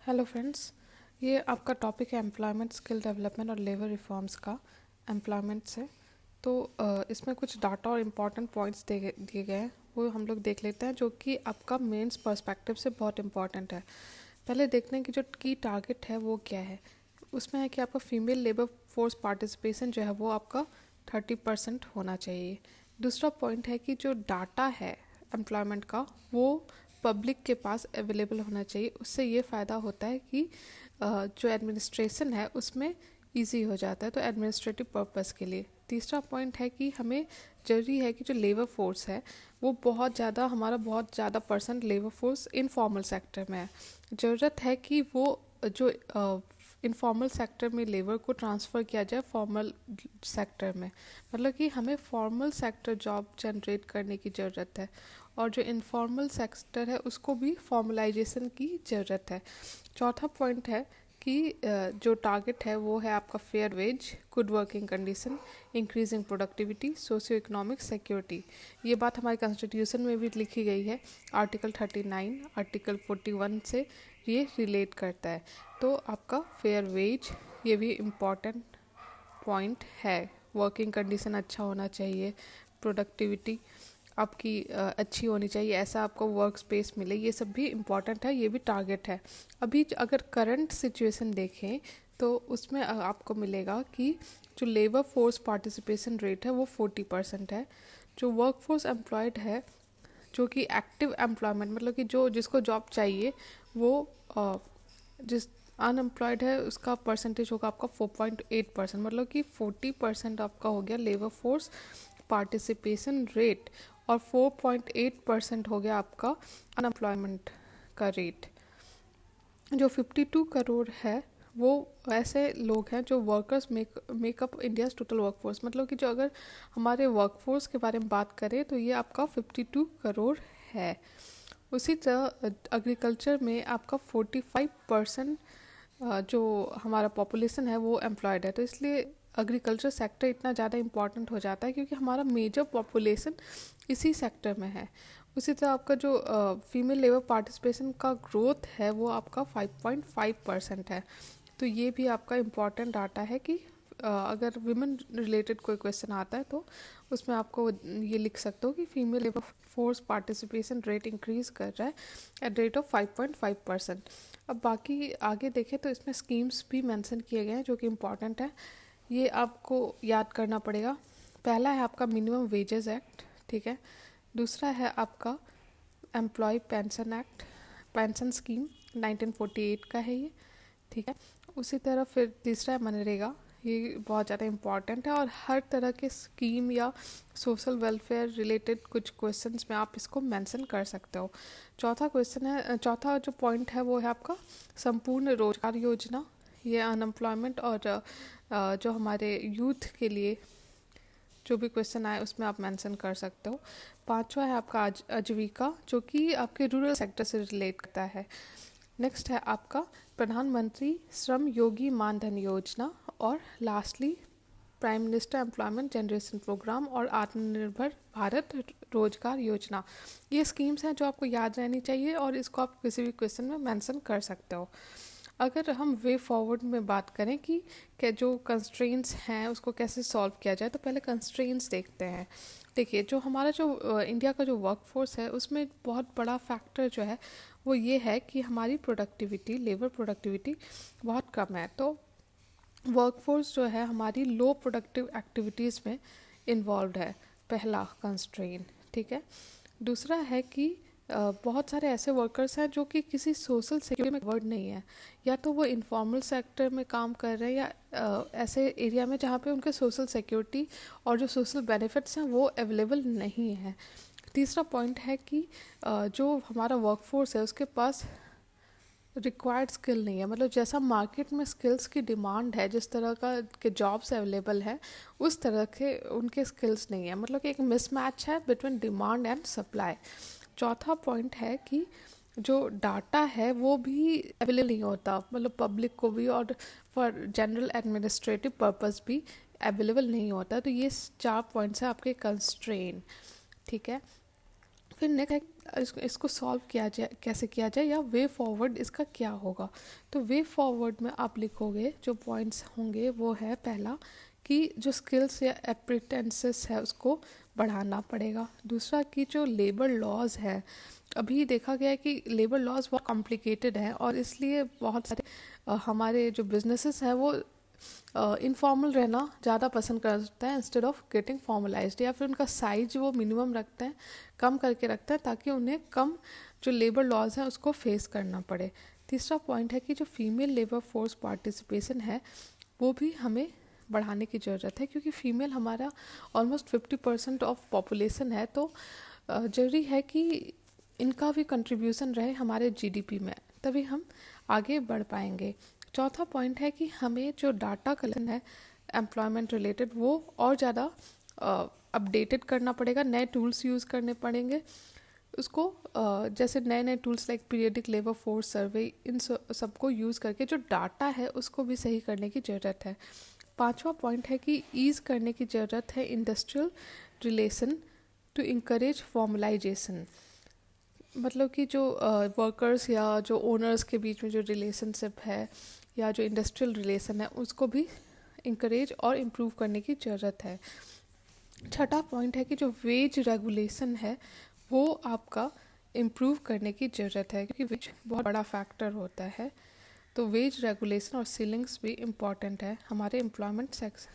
Hello friends, ये आपका topic है एम्प्लॉयमेंट, स्किल डेवलपमेंट और लेबर रिफॉर्म्स का। एम्प्लॉयमेंट से तो इसमें कुछ डाटा और इम्पॉर्टेंट पॉइंट्स दिए गए हैं, वो हम लोग देख लेते हैं, जो कि आपका मेंस पर्सपेक्टिव से बहुत इम्पॉर्टेंट है। पहले देखते हैं कि जो की टारगेट है वो क्या है। उसमें है कि आपका फीमेल लेबर फोर्स पार्टिसिपेशन जो है वो आपका 30% होना चाहिए। दूसरा पॉइंट है कि जो डाटा है एम्प्लॉयमेंट का वो पब्लिक के पास अवेलेबल होना चाहिए। उससे ये फ़ायदा होता है कि जो एडमिनिस्ट्रेशन है उसमें इजी हो जाता है, तो एडमिनिस्ट्रेटिव पर्पस के लिए। तीसरा पॉइंट है कि हमें ज़रूरी है कि जो लेबर फोर्स है वो बहुत ज़्यादा percent labour force informal sector में है। ज़रूरत है कि वो जो इनफॉर्मल सेक्टर में लेबर को ट्रांसफ़र किया जाए फॉर्मल सेक्टर में, मतलब कि हमें फॉर्मल सेक्टर जॉब जनरेट करने की ज़रूरत है और जो इनफॉर्मल सेक्टर है उसको भी फॉर्मलाइजेशन की ज़रूरत है। चौथा पॉइंट है कि जो टारगेट है वो है आपका fair wage, good working condition, increasing productivity, socio economic security. ये बात हमारे कॉन्स्टिट्यूशन में भी लिखी गई है। आर्टिकल 39, आर्टिकल 41 से ये रिलेट करता है। तो आपका फेयर वेज ये भी इम्पॉर्टेंट पॉइंट है। वर्किंग कंडीशन अच्छा होना चाहिए, प्रोडक्टिविटी आपकी अच्छी होनी चाहिए, ऐसा आपको वर्क स्पेस मिले, ये सब भी इम्पॉर्टेंट है, ये भी टारगेट है। अभी अगर करंट सिचुएशन देखें तो उसमें आपको मिलेगा कि जो लेबर फोर्स पार्टिसिपेशन रेट है वो 40% है। जो वर्क फोर्स एम्प्लॉयड है, जो कि एक्टिव एम्प्लॉयमेंट मतलब कि जो जिसको जॉब चाहिए वो जिस अनएम्प्लॉयड है उसका परसेंटेज होगा आपका 4.8%, मतलब कि 40% आपका हो गया लेबर फोर्स पार्टिसिपेशन रेट और 4.8% हो गया आपका अनएम्प्लॉयमेंट का रेट। जो 52 करोड़ है वो ऐसे लोग हैं जो workers makeup India's total workforce, मतलब कि जो अगर हमारे वर्कफोर्स के बारे में बात करें तो ये आपका 52 करोड़ है। उसी तरह एग्रीकल्चर में आपका 45% जो हमारा पॉपुलेशन है वो एम्प्लॉयड है, तो इसलिए एग्रीकल्चर सेक्टर इतना ज़्यादा इम्पॉर्टेंट हो जाता है क्योंकि हमारा मेजर पॉपुलेशन इसी सेक्टर में है। उसी तरह आपका जो फीमेल लेबर पार्टिसिपेशन का ग्रोथ है वो आपका 5.5% है। तो ये भी आपका इम्पॉर्टेंट डाटा है कि अगर वुमेन रिलेटेड कोई क्वेश्चन आता है तो उसमें आपको ये लिख सकते हो कि female labour force participation rate increase कर रहा है एट रेट ऑफ 5.5%। अब बाकी आगे देखें तो इसमें स्कीम्स भी मेंशन किए गए हैं जो कि इम्पॉर्टेंट है, ये आपको याद करना पड़ेगा। पहला है आपका मिनिमम वेजेस एक्ट, ठीक है। दूसरा है आपका employ pension act, pension scheme 1948 का है ये, ठीक है। उसी तरह फिर तीसरा है मनरेगा, ये बहुत ज़्यादा इम्पॉर्टेंट है और हर तरह के स्कीम या सोशल वेलफेयर रिलेटेड कुछ क्वेश्चंस में आप इसको मेंशन कर सकते हो। चौथा जो पॉइंट है वो है आपका संपूर्ण रोजगार योजना, ये अनएम्प्लॉयमेंट और जो हमारे यूथ के लिए जो भी क्वेश्चन आए उसमें आप मेंशन कर सकते हो। पांचवा है आपका आजीविका, जो कि आपके रूरल सेक्टर से रिलेट करता है। नेक्स्ट है आपका प्रधानमंत्री श्रम योगी मानधन योजना और lastly prime minister employment generation programme और आत्मनिर्भर भारत रोजगार योजना। ये स्कीम्स हैं जो आपको याद रहनी चाहिए और इसको आप किसी भी क्वेश्चन में मेंशन कर सकते हो। अगर हम वे फॉरवर्ड में बात करें कि जो कंस्ट्रेंट्स हैं उसको कैसे सॉल्व किया जाए, तो पहले कंस्ट्रेंट्स देखते हैं। देखिए, जो हमारा जो इंडिया का जो वर्कफोर्स है उसमें बहुत बड़ा फैक्टर जो है वो ये है कि हमारी प्रोडक्टिविटी, लेबर प्रोडक्टिविटी बहुत कम है। तो वर्कफोर्स जो है हमारी लो प्रोडक्टिव एक्टिविटीज़ में इन्वॉल्व है, पहला कंस्ट्रेंट, ठीक है। दूसरा है कि बहुत सारे ऐसे वर्कर्स हैं जो कि किसी सोशल सिक्योरिटी में कवर्ड नहीं है, या तो वो इनफॉर्मल सेक्टर में काम कर रहे हैं या ऐसे एरिया में जहाँ पे उनके सोशल सिक्योरिटी और जो सोशल बेनिफिट्स हैं वो अवेलेबल नहीं है। तीसरा पॉइंट है कि जो हमारा वर्कफोर्स है उसके पास रिक्वायर्ड स्किल नहीं है, मतलब जैसा मार्केट में स्किल्स की डिमांड है, जिस तरह का के जॉब्स अवेलेबल है उस तरह के उनके स्किल्स नहीं है, मतलब कि एक मिसमैच है बिटवीन डिमांड एंड सप्लाई। चौथा पॉइंट है कि जो डाटा है वो भी अवेलेबल नहीं होता, मतलब पब्लिक को भी और फॉर जनरल एडमिनिस्ट्रेटिव पर्पस भी अवेलेबल नहीं होता। तो ये 4 पॉइंट्स है आपके कंस्ट्रेन, ठीक है। फिर नेक्स्ट इसको सॉल्व किया जाए, कैसे किया जाए, या वे फॉरवर्ड इसका क्या होगा। तो वे फॉरवर्ड में आप लिखोगे, जो पॉइंट्स होंगे वो है पहला कि जो स्किल्स या एप्रिटेंसेस है उसको बढ़ाना पड़ेगा। दूसरा कि जो लेबर लॉज है, अभी देखा गया है कि लेबर लॉज बहुत कॉम्प्लिकेटेड है और इसलिए बहुत सारे हमारे जो बिजनेसेस हैं वो इनफॉर्मल रहना ज़्यादा पसंद करते हैं इंस्टेड ऑफ गेटिंग फॉर्मलाइज्ड, या फिर उनका साइज वो मिनिमम रखते हैं, कम करके रखते हैं ताकि उन्हें कम जो लेबर लॉज हैं उसको फेस करना पड़े। तीसरा पॉइंट है कि जो फीमेल लेबर फोर्स पार्टिसिपेशन है वो भी हमें बढ़ाने की ज़रूरत है, क्योंकि फीमेल हमारा ऑलमोस्ट 50% ऑफ पॉपुलेशन है। तो ज़रूरी है कि इनका भी कंट्रीब्यूशन रहे हमारे जीडीपी में, तभी हम आगे बढ़ पाएंगे। चौथा पॉइंट है कि हमें जो डाटा कलेक्शन है एम्प्लॉयमेंट रिलेटेड वो और ज़्यादा अपडेटेड करना पड़ेगा, नए टूल्स यूज़ करने पड़ेंगे उसको, जैसे नए नए tools like periodic labour force survey, इन सबको यूज़ करके जो डाटा है उसको भी सही करने की ज़रूरत है। पांचवा पॉइंट है कि ईज़ करने की ज़रूरत है industrial relation to encourage formalisation, मतलब कि जो वर्कर्स या जो ओनर्स के बीच में जो रिलेशनशिप है या जो इंडस्ट्रियल रिलेशन है उसको भी इंकरेज और इम्प्रूव करने की ज़रूरत है। छठा पॉइंट है कि जो वेज रेगुलेशन है वो आपका इम्प्रूव करने की ज़रूरत है, क्योंकि वेज बहुत बड़ा फैक्टर होता है। तो वेज रेगुलेशन और सीलिंग्स भी इम्पॉर्टेंट है हमारे एम्प्लॉयमेंट सेक्स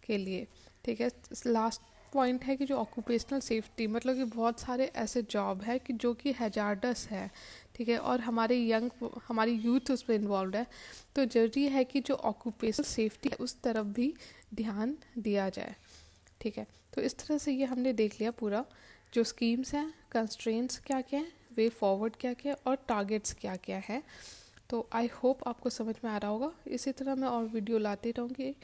के लिए। ठीक है, लास्ट पॉइंट है कि जो ऑक्यूपेशनल सेफ्टी, मतलब कि बहुत सारे ऐसे जॉब है कि जो कि हैजार्डस है, ठीक है, और हमारी यूथ उसमें इन्वॉल्व है। तो ज़रूरी है कि जो ऑक्यूपेशनल सेफ्टी है उस तरफ भी ध्यान दिया जाए। ठीक है, तो इस तरह से ये हमने देख लिया पूरा, जो स्कीम्स हैं, कंस्ट्रेंट्स क्या क्या है, वे फॉरवर्ड क्या क्या है और टारगेट्स क्या क्या है। तो आई होप आपको समझ में आ रहा होगा। इसी तरह मैं और वीडियो लाती रहूँगी,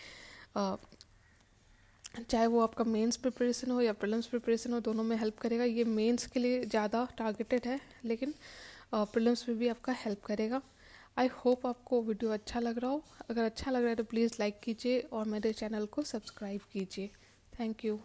चाहे वो आपका मेंस प्रिपरेशन हो या प्रीलिम्स प्रिपरेशन हो, दोनों में हेल्प करेगा। ये मेंस के लिए ज़्यादा टारगेटेड है, लेकिन प्रीलिम्स में भी आपका हेल्प करेगा। आई होप आपको वीडियो अच्छा लग रहा हो। अगर अच्छा लग रहा है तो प्लीज़ लाइक कीजिए और मेरे चैनल को सब्सक्राइब कीजिए। Thank you.